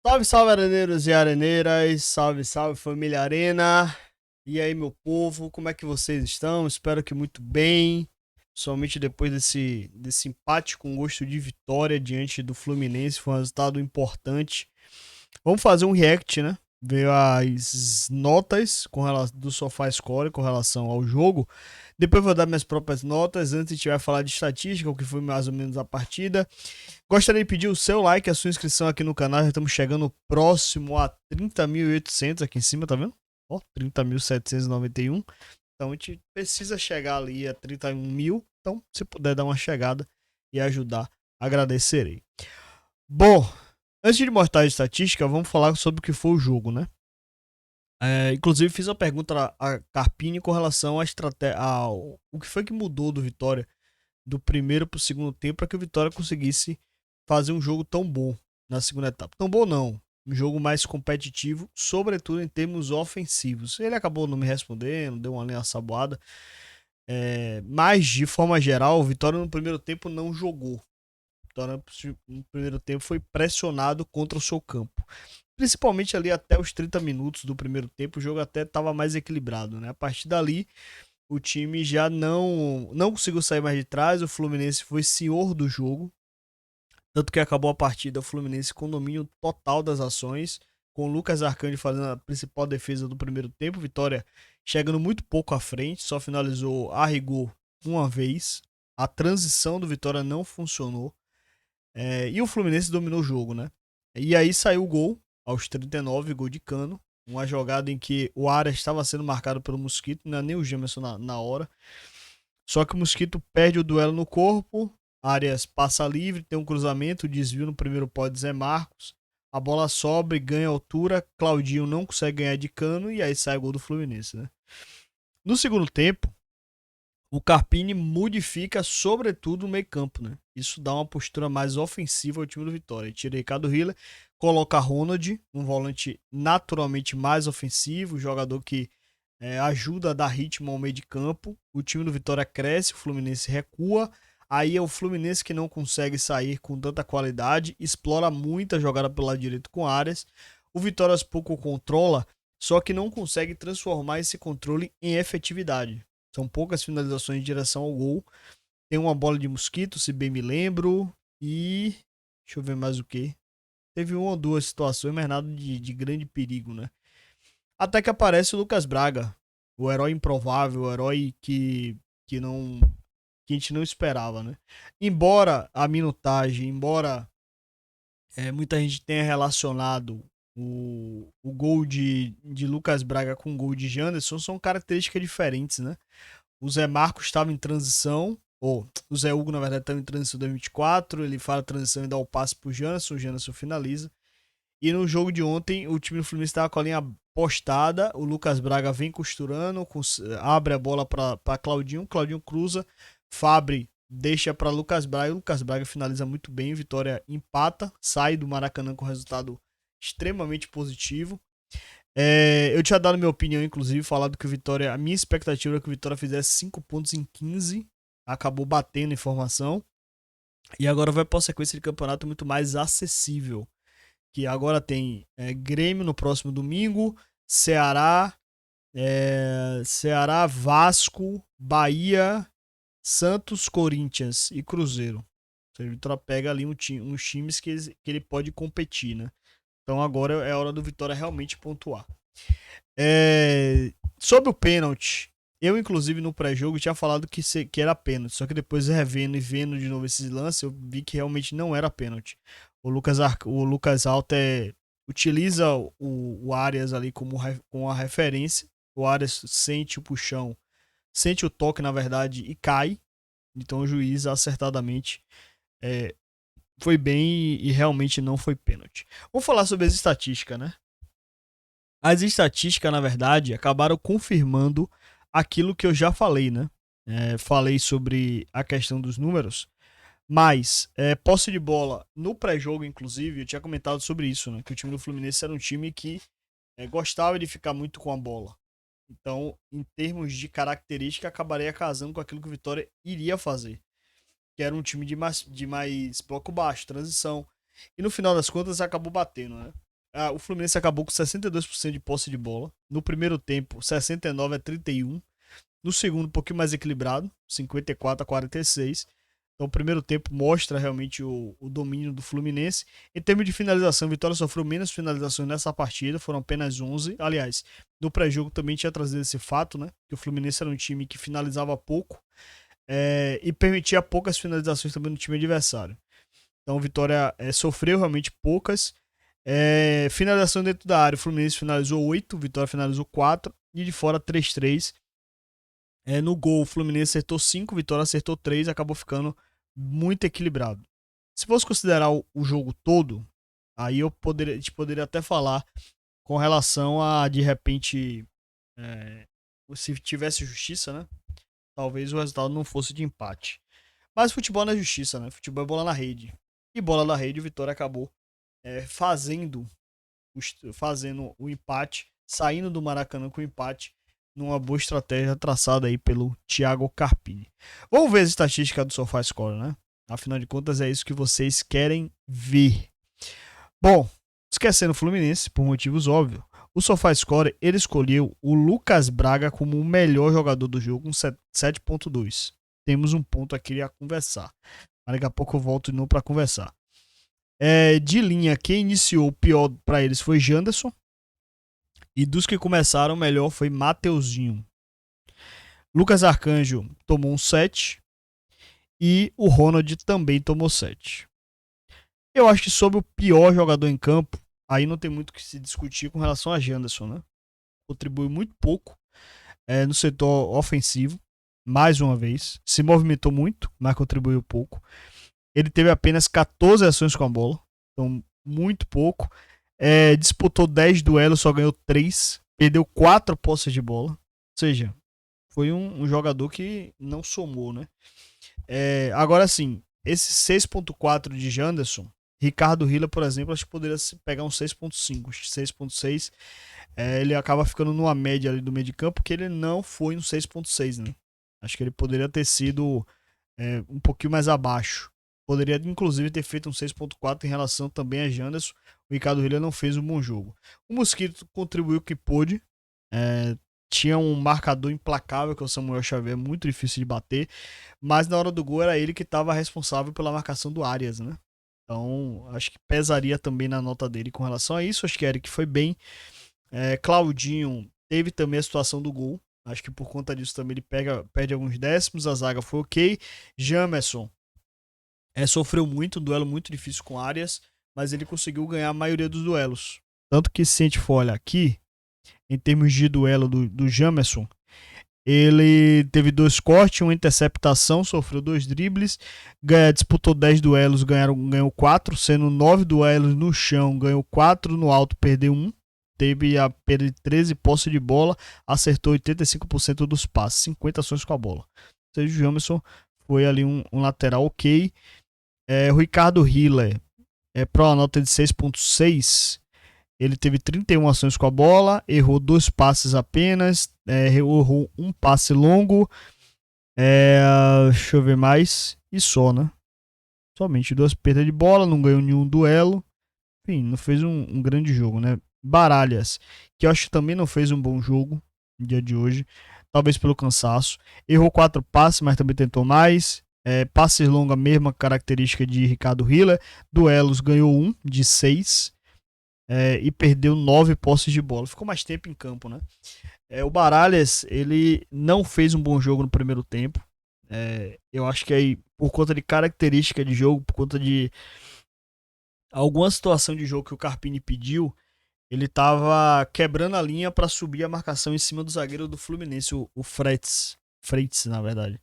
Salve, salve, areneiros e areneiras, salve, salve, família Arena. E aí, meu povo, como é que vocês estão? Espero que muito bem, somente depois desse empate com gosto de vitória diante do Fluminense, foi um resultado importante. Vamos fazer um react, né? Ver as notas do SofaScore com relação ao jogo. Depois eu vou dar minhas próprias notas. Antes a gente vai falar de estatística, o que foi mais ou menos a partida. Gostaria de pedir o seu like, a sua inscrição aqui no canal. Já estamos chegando próximo a 30.800 aqui em cima, tá vendo? Ó, 30.791. Então a gente precisa chegar ali a 31 mil. Então, se puder dar uma chegada e ajudar, agradecerei. Bom, antes de mostrar a estatística, vamos falar sobre o que foi o jogo, né? Inclusive, fiz uma pergunta a Carpini com relação à estratégia, ao o que foi que mudou do Vitória do primeiro para o segundo tempo para que o Vitória conseguisse fazer um jogo tão bom na segunda etapa. Tão bom não, um jogo mais competitivo, sobretudo em termos ofensivos. Ele acabou não me respondendo, deu uma linha saboada, mas de forma geral, o Vitória no primeiro tempo não jogou. O Vitória no primeiro tempo foi pressionado contra o seu campo. Principalmente ali até os 30 minutos do primeiro tempo, o jogo até estava mais equilibrado, né? A partir dali, o time já não conseguiu sair mais de trás, o Fluminense foi senhor do jogo, tanto que acabou a partida o Fluminense com domínio total das ações, com o Lucas Arcanjo fazendo a principal defesa do primeiro tempo, Vitória chegando muito pouco à frente, só finalizou a rigor uma vez, a transição do Vitória não funcionou, e o Fluminense dominou o jogo, né? E aí saiu o gol, aos 39, gol de Cano, uma jogada em que o Arias estava sendo marcado pelo Mosquito, não é nem o Gemerson na hora, só que o Mosquito perde o duelo no corpo. Arias passa livre, tem um cruzamento, desvio no primeiro pó de Zé Marcos. A bola sobra e ganha altura. Claudinho não consegue ganhar de Cano e aí sai o gol do Fluminense, né? No segundo tempo, o Carpini modifica sobretudo o meio-campo, né? Isso dá uma postura mais ofensiva ao time do Vitória. Tira Ricardo Hiller, coloca Ronald, um volante naturalmente mais ofensivo, jogador que ajuda a dar ritmo ao meio de campo. O time do Vitória cresce, o Fluminense recua. Aí é o Fluminense que não consegue sair com tanta qualidade, explora muita jogada pelo lado direito com áreas. O Vitória aos pouco controla, só que não consegue transformar esse controle em efetividade. São poucas finalizações em direção ao gol. Tem uma bola de mosquito, se bem me lembro. E. Deixa eu ver mais o que. Teve uma ou duas situações, mas nada de grande perigo, né? Até que aparece o Lucas Braga, o herói improvável, o herói que não que a gente não esperava, né? Embora a minutagem, embora muita gente tenha relacionado o gol de Lucas Braga com o gol de Janderson, são características diferentes, né? O Zé Marcos estava em transição, ou o Zé Hugo, na verdade, estava em transição em 2024, ele faz a transição e dá o passe pro Janderson, o Janderson finaliza. E no jogo de ontem, o time do Fluminense estava com a linha postada. O Lucas Braga vem costurando, abre a bola para Claudinho. Claudinho cruza. Fabri deixa para Lucas Braga. E o Lucas Braga finaliza muito bem. Vitória empata. Sai do Maracanã com resultado extremamente positivo. Eu tinha dado minha opinião, inclusive, falado que o Vitória. A minha expectativa era que o Vitória fizesse 5 pontos em 15. Acabou batendo informação. E agora vai para uma sequência de campeonato muito mais acessível, que agora tem Grêmio no próximo domingo, Ceará, Ceará, Vasco, Bahia, Santos, Corinthians e Cruzeiro. Ou seja, o Vitória pega ali uns times que ele pode competir, né? Então agora é a hora do Vitória realmente pontuar. Sobre o pênalti, eu inclusive no pré-jogo tinha falado que era pênalti, só que depois revendo e vendo de novo esses lances, eu vi que realmente não era pênalti. O Lucas Alter utiliza o Arias ali como a referência. O Arias sente o puxão, sente o toque na verdade e cai. Então o juiz acertadamente é, foi bem e realmente não foi pênalti. Vamos falar sobre as estatísticas, né? As estatísticas, na verdade, acabaram confirmando aquilo que eu já falei, né? Falei sobre a questão dos números, mas posse de bola no pré-jogo, inclusive, eu tinha comentado sobre isso, né? Que o time do Fluminense era um time que gostava de ficar muito com a bola. Então, em termos de característica, acabaria casando com aquilo que o Vitória iria fazer, que era um time de mais bloco baixo, transição. E no final das contas acabou batendo, né? o Fluminense acabou com 62% de posse de bola. No primeiro tempo, 69-31. No segundo, um pouquinho mais equilibrado, 54-46. Então, o primeiro tempo mostra realmente o domínio do Fluminense. Em termos de finalização, a Vitória sofreu menos finalizações nessa partida, foram apenas 11. Aliás, no pré-jogo também tinha trazido esse fato, né? Que o Fluminense era um time que finalizava pouco e permitia poucas finalizações também no time adversário. Então, a Vitória sofreu realmente poucas. Finalização dentro da área, o Fluminense finalizou 8, Vitória finalizou 4 e de fora 3-3. No gol, o Fluminense acertou 5, Vitória acertou 3, acabou ficando muito equilibrado. Se fosse considerar o jogo todo, aí a gente poderia até falar com relação a, de repente, se tivesse justiça, né? Talvez o resultado não fosse de empate. Mas futebol não é justiça, né? Futebol é bola na rede. E bola na rede, o Vitória acabou fazendo o empate, saindo do Maracanã com o empate, numa boa estratégia traçada aí pelo Thiago Carpini. Vamos ver as estatísticas do SofaScore, né? Afinal de contas, é isso que vocês querem ver. Bom, esquecendo o Fluminense, por motivos óbvios, o SofaScore, ele escolheu o Lucas Braga como o melhor jogador do jogo, com 7.2. Temos um ponto aqui a conversar. Mas daqui a pouco eu volto de novo para conversar. De linha, quem iniciou o pior para eles foi Janderson. E dos que começaram melhor foi Mateuzinho. Lucas Arcanjo tomou um 7. E o Ronald também tomou 7. Eu acho que sobre o pior jogador em campo, aí não tem muito o que se discutir com relação a Janderson, né? Contribui muito pouco no setor ofensivo, mais uma vez. Se movimentou muito, mas contribuiu pouco. Ele teve apenas 14 ações com a bola, então muito pouco. Disputou 10 duelos, só ganhou 3. Perdeu 4 posses de bola. Ou seja, foi um jogador que não somou, né? Agora sim, esse 6.4 de Janderson, Ricardo Rila, por exemplo, acho que poderia pegar um 6.5, 6.6. Ele acaba ficando numa média ali do meio de campo, porque ele não foi no 6.6, né? Acho que ele poderia ter sido um pouquinho mais abaixo. Poderia, inclusive, ter feito um 6.4 em relação também a Janderson. O Ricardo Rila não fez um bom jogo. O Mosquito contribuiu o que pôde. Tinha um marcador implacável, que é o Samuel Xavier, muito difícil de bater. Mas na hora do gol era ele que estava responsável pela marcação do Arias, né? Então, acho que pesaria também na nota dele com relação a isso. Acho que Eric foi bem. Claudinho teve também a situação do gol. Acho que por conta disso também ele perde alguns décimos. A zaga foi ok. Jamerson sofreu muito, um duelo muito difícil com Arias, mas ele conseguiu ganhar a maioria dos duelos. Tanto que se a gente for olhar aqui, em termos de duelo do Jamerson, ele teve 2 cortes, uma interceptação, sofreu 2 dribles, disputou 10 duelos, ganhou 4, sendo 9 duelos no chão, ganhou 4 no alto, perdeu 1. Teve a perda de 13 posse de bola, acertou 85% dos passes, 50 ações com a bola. Ou seja, o Jamerson foi ali um lateral ok. O Ricardo Hiller, para uma nota de 6.6, ele teve 31 ações com a bola, errou 2 passes apenas, errou um passe longo, deixa eu ver mais, e só, né? Somente 2 perdas de bola, não ganhou nenhum duelo, enfim, não fez um grande jogo, né? Baralhas, que eu acho que também não fez um bom jogo no dia de hoje, talvez pelo cansaço, errou 4 passes, mas também tentou mais. Passes longos, a mesma característica de Ricardo Hiller. Duelos, ganhou 1 de 6 e perdeu 9 posses de bola. Ficou mais tempo em campo, né? O Baralhas, ele não fez um bom jogo no primeiro tempo. Eu acho que aí, por conta de característica de jogo, por conta de alguma situação de jogo que o Carpini pediu, ele tava quebrando a linha para subir a marcação em cima do zagueiro do Fluminense, o Freitas, na verdade.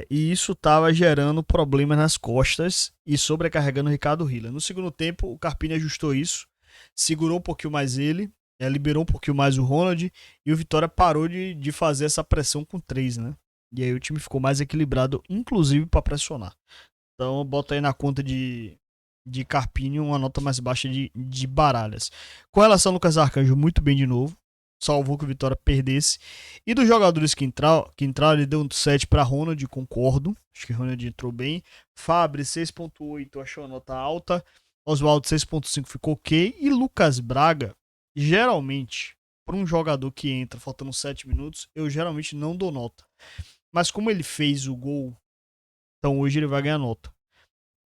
E isso estava gerando problemas nas costas e sobrecarregando o Ricardo Hiller. No segundo tempo, o Carpini ajustou isso, segurou um pouquinho mais ele, liberou um pouquinho mais o Ronald e o Vitória parou de fazer essa pressão com 3, né? E aí o time ficou mais equilibrado, inclusive para pressionar. Então, bota aí na conta de Carpini uma nota mais baixa de Baralhas. Com relação ao Lucas Arcanjo, muito bem de novo. Salvou que o Vitória perdesse. E dos jogadores que entraram, ele deu um 7 para Ronald, concordo. Acho que Ronald entrou bem. Fabri, 6.8, achou a nota alta. Oswaldo 6.5 ficou ok. E Lucas Braga, geralmente, para um jogador que entra faltando 7 minutos, eu geralmente não dou nota. Mas como ele fez o gol, então hoje ele vai ganhar nota.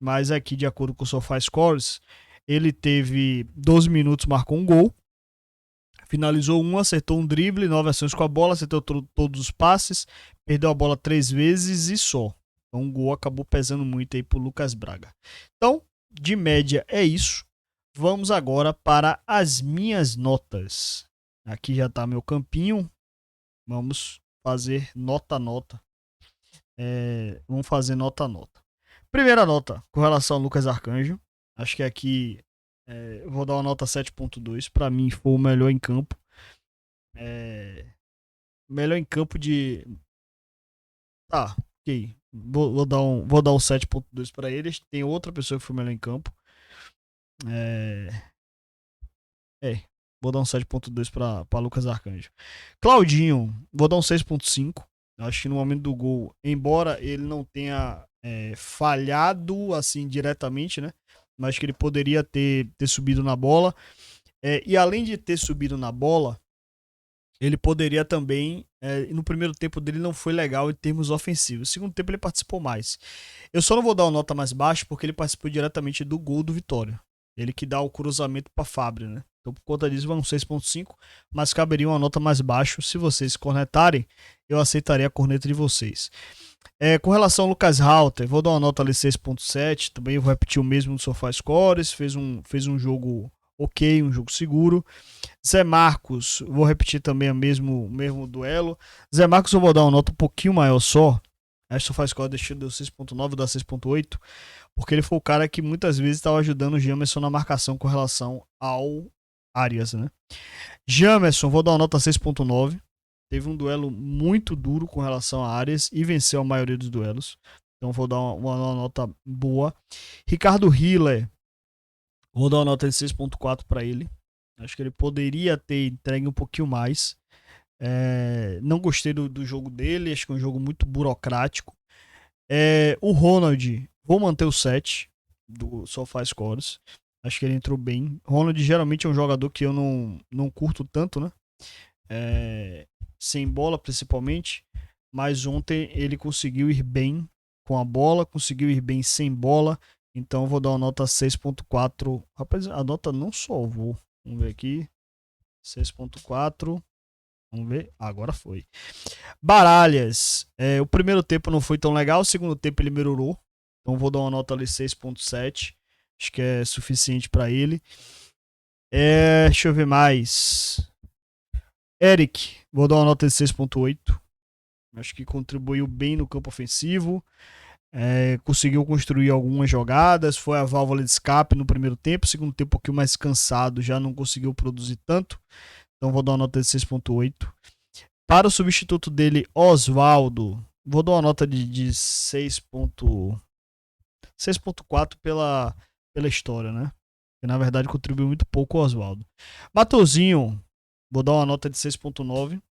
Mas aqui, de acordo com o SofaScores, ele teve 12 minutos, marcou um gol. Finalizou um, acertou um drible, 9 ações com a bola, acertou todos os passes, perdeu a bola 3 vezes e só. Então o gol acabou pesando muito aí pro Lucas Braga. Então, de média é isso. Vamos agora para as minhas notas. Aqui já está meu campinho. Vamos fazer nota a nota. Vamos fazer nota a nota. Primeira nota com relação ao Lucas Arcanjo. Acho que aqui eu vou dar uma nota 7.2. Para mim foi o melhor em campo. Melhor em campo de... Tá, ok. Vou dar um 7.2 para ele. Tem outra pessoa que foi melhor em campo. Vou dar um 7.2 para Lucas Arcanjo. Claudinho, vou dar um 6.5. Acho que no momento do gol, embora ele não tenha falhado assim diretamente, né? Mas acho que ele poderia ter subido na bola. E além de ter subido na bola, ele poderia também. No primeiro tempo dele não foi legal em termos ofensivos. No segundo tempo ele participou mais. Eu só não vou dar uma nota mais baixa porque ele participou diretamente do gol do Vitória. Ele que dá o cruzamento para Fábio, né? Então, por conta disso, vai um 6.5, mas caberia uma nota mais baixa. Se vocês cornetarem, eu aceitaria a corneta de vocês. Com relação ao Lucas Halter, vou dar uma nota ali 6.7. Também vou repetir o mesmo no SofaScores. Fez um jogo ok, um jogo seguro. Zé Marcos, vou repetir também o mesmo duelo. Zé Marcos eu vou dar uma nota um pouquinho maior só. Acho que o SofaScore deu 6.9, dá 6.8. Porque ele foi o cara que muitas vezes estava ajudando o Jamerson na marcação com relação ao Arias, né? Jamerson, vou dar uma nota 6.9. Teve um duelo muito duro com relação a Arias e venceu a maioria dos duelos. Então vou dar uma nota boa. Ricardo Hiller, vou dar uma nota de 6.4 para ele. Acho que ele poderia ter entregue um pouquinho mais. Não gostei do jogo dele. Acho que é um jogo muito burocrático. O Ronald, vou manter o 7 do SofaScores. Acho que ele entrou bem. Ronald geralmente é um jogador que eu não curto tanto, né? Sem bola, principalmente. Mas ontem ele conseguiu ir bem com a bola, conseguiu ir bem sem bola. Então eu vou dar uma nota 6.4. Rapaz, a nota não salvou. Vamos ver aqui. 6.4. Vamos ver. Agora foi. Baralhas. O primeiro tempo não foi tão legal. O segundo tempo ele melhorou. Então vou dar uma nota ali 6.7. Acho que é suficiente para ele. Deixa eu ver mais. Eric. Vou dar uma nota de 6.8. Acho que contribuiu bem no campo ofensivo. Conseguiu construir algumas jogadas. Foi a válvula de escape no primeiro tempo. Segundo tempo, um pouquinho mais cansado. Já não conseguiu produzir tanto. Então vou dar uma nota de 6.8. Para o substituto dele, Oswaldo, vou dar uma nota de 6.4 pela história, né? Que na verdade contribuiu muito pouco o Oswaldo. Matosinho, vou dar uma nota de 6.9.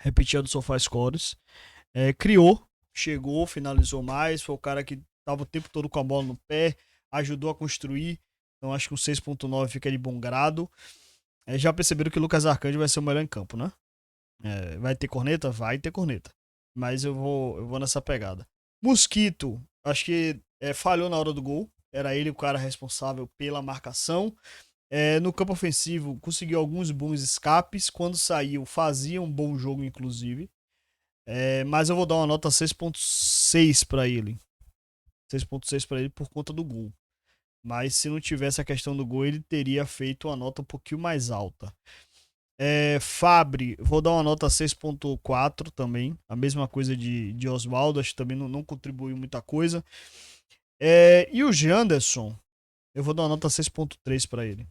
Repetir a do SofaScores. Criou, chegou, finalizou mais. Foi o cara que estava o tempo todo com a bola no pé. Ajudou a construir. Então acho que um 6.9 fica de bom grado. Já perceberam que o Lucas Arcanjo vai ser o melhor em campo, né? Vai ter corneta? Vai ter corneta. Mas eu vou nessa pegada. Mosquito, acho que falhou na hora do gol. Era ele o cara responsável pela marcação. No campo ofensivo, conseguiu alguns bons escapes. Quando saiu, fazia um bom jogo, inclusive. Mas eu vou dar uma nota 6.6 para ele. 6.6 para ele por conta do gol. Mas se não tivesse a questão do gol, ele teria feito uma nota um pouquinho mais alta. Fabri, vou dar uma nota 6.4 também. A mesma coisa de Oswaldo, acho que também não contribuiu muita coisa. E o Janderson, eu vou dar uma nota 6.3 para ele.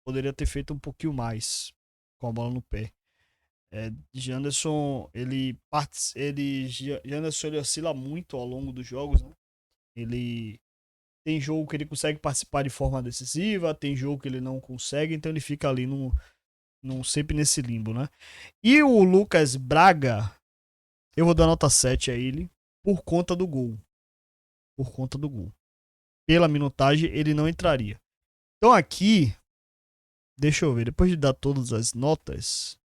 Poderia ter feito um pouquinho mais com a bola no pé. Janderson, Janderson, ele oscila muito ao longo dos jogos, né? Ele tem jogo que ele consegue participar de forma decisiva, tem jogo que ele não consegue, então ele fica ali sempre nesse limbo, né? E o Lucas Braga, eu vou dar nota 7 a ele por conta do gol. Por conta do gol. pela minutagem, ele não entraria. Então aqui, deixa eu ver, depois de dar todas as notas,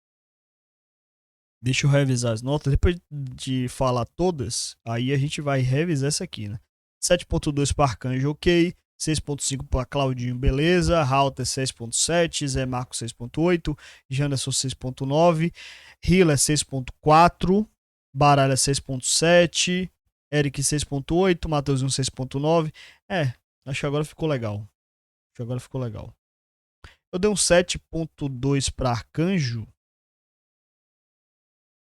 deixa eu revisar as notas, depois de falar todas, aí a gente vai revisar essa aqui, né? 7.2 para Arcanjo, ok. 6.5 para Claudinho, beleza. Halter 6.7, Zé Marco 6.8, Janderson 6.9, Hiller 6.4, Baralha 6.7, Eric 6.8, Matheusinho 6.9. Acho que agora ficou legal. Eu dei um 7.2 para Arcanjo.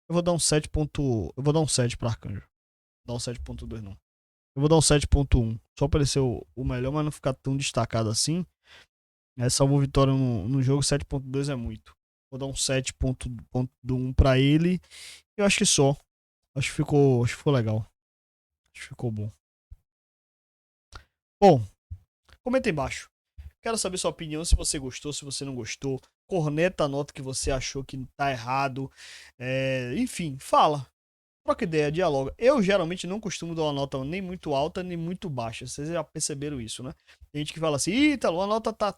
Eu vou dar um 7. Eu vou dar um 7 para Arcanjo. Não vou dar um 7.2 não. Eu vou dar um 7.1. Só para ele ser o melhor, mas não ficar tão destacado assim. Salvou vitória no jogo, 7.2 é muito. Vou dar um 7.1 para ele. Eu acho que só. Acho que ficou legal. Acho que ficou bom. Bom, comenta aí embaixo. Quero saber sua opinião, se você gostou, se você não gostou. Corneta a nota que você achou que tá errado. Enfim, fala. Troca ideia, dialoga. Eu geralmente não costumo dar uma nota nem muito alta, nem muito baixa. Vocês já perceberam isso, né? Tem gente que fala assim, Ítalo, a nota tá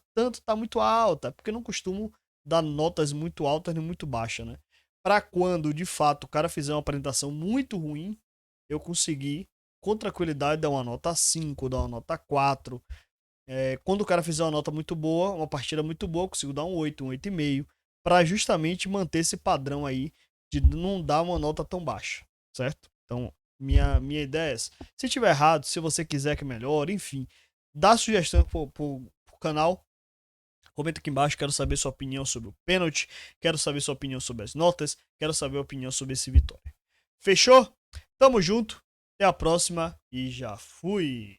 muito alta. Porque eu não costumo dar notas muito altas nem muito baixas, né? Pra quando, de fato, o cara fizer uma apresentação muito ruim, eu conseguir, com tranquilidade, dar uma nota 5, dar uma nota 4. Quando o cara fizer uma nota muito boa, uma partida muito boa, eu consigo dar um 8, um 8,5. Pra justamente manter esse padrão aí de não dar uma nota tão baixa. Certo? Então, minha ideia é essa. Se tiver errado, se você quiser que melhore, enfim, dá sugestão pro canal. Comenta aqui embaixo, quero saber sua opinião sobre o pênalti, quero saber sua opinião sobre as notas, quero saber a opinião sobre esse Vitória. Fechou? Tamo junto, até a próxima e já fui!